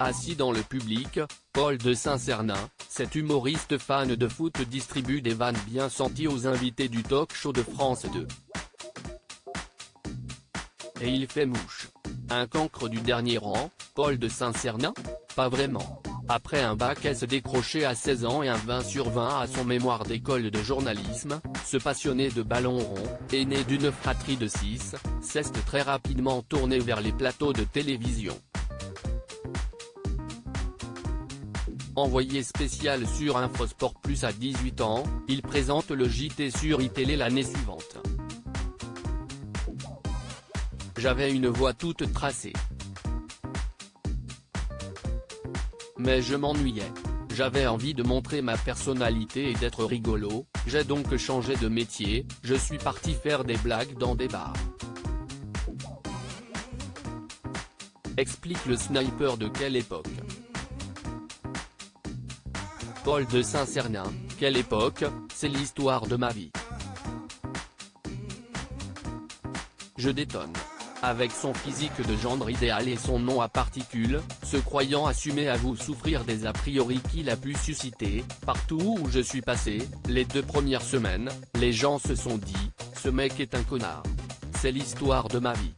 Assis dans le public, Paul de Saint-Cernin, cet humoriste fan de foot distribue des vannes bien senties aux invités du talk-show de France 2. Et il fait mouche. Un cancre du dernier rang, Paul de Saint-Cernin? Pas vraiment. Après un bac S décroché à 16 ans et un 20 sur 20 à son mémoire d'école de journalisme, ce passionné de ballon rond, est né d'une fratrie de 6, s'est très rapidement tourné vers les plateaux de télévision. Envoyé spécial sur Infosport Plus à 18 ans, il présente le JT sur iTélé l'année suivante. J'avais une voix toute tracée. Mais je m'ennuyais. J'avais envie de montrer ma personnalité et d'être rigolo, j'ai donc changé de métier, je suis parti faire des blagues dans des bars. Explique le sniper de quelle époque. Paul de Saint-Cernin, quelle époque, c'est l'histoire de ma vie. Je détonne. Avec son physique de gendre idéal et son nom à particules, se croyant assumé avoue souffrir des a priori qu'il a pu susciter. Partout où je suis passé, les 2 premières semaines, les gens se sont dit, ce mec est un connard. C'est l'histoire de ma vie.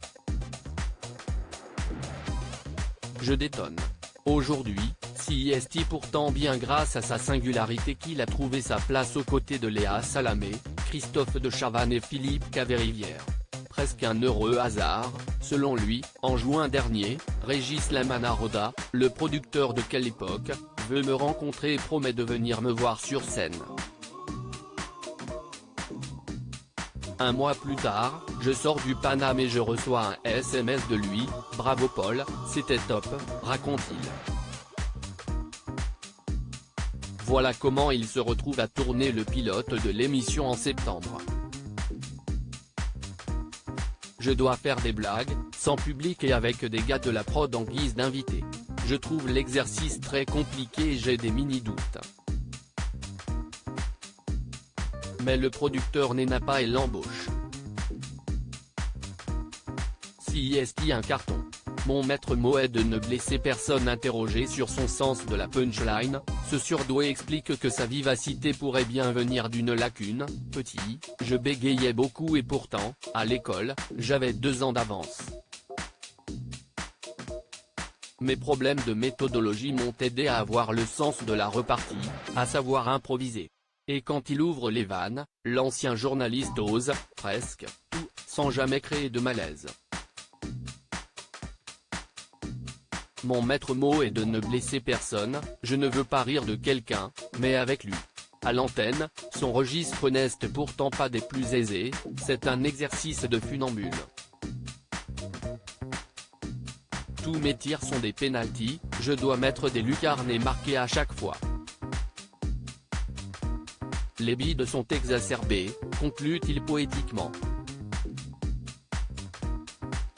Je détonne. Aujourd'hui, CIST pourtant bien grâce à sa singularité qu'il a trouvé sa place aux côtés de Léa Salamé, Christophe de Chavannes et Philippe Caverivière. Presque un heureux hasard, selon lui, en juin dernier, Régis Lamanaroda, le producteur de Quelle époque, veut me rencontrer et promet de venir me voir sur scène. Un mois plus tard, je sors du Paname et je reçois un SMS de lui, « Bravo Paul, c'était top », raconte-t-il. Voilà comment il se retrouve à tourner le pilote de l'émission en septembre. Je dois faire des blagues, sans public et avec des gars de la prod en guise d'invités. Je trouve l'exercice très compliqué et j'ai des mini-doutes. Mais le producteur n'a pas et l'embauche. CIST un carton. Mon maître mot est de ne blesser personne. Interrogé sur son sens de la punchline, ce surdoué explique que sa vivacité pourrait bien venir d'une lacune. Petit, je bégayais beaucoup et pourtant, à l'école, j'avais 2 ans d'avance. Mes problèmes de méthodologie m'ont aidé à avoir le sens de la repartie, à savoir improviser. Et quand il ouvre les vannes, l'ancien journaliste ose, presque, tout, sans jamais créer de malaise. Mon maître mot est de ne blesser personne, je ne veux pas rire de quelqu'un, mais avec lui. À l'antenne, son registre n'est pourtant pas des plus aisés, c'est un exercice de funambule. Tous mes tirs sont des pénaltys, je dois mettre des lucarnes et marquer à chaque fois. Les bides sont exacerbées, conclut-il poétiquement.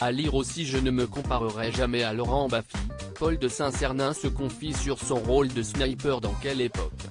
À lire aussi je ne me comparerai jamais à Laurent Baffy, Paul de Saint-Cernin se confie sur son rôle de sniper dans Quelle époque.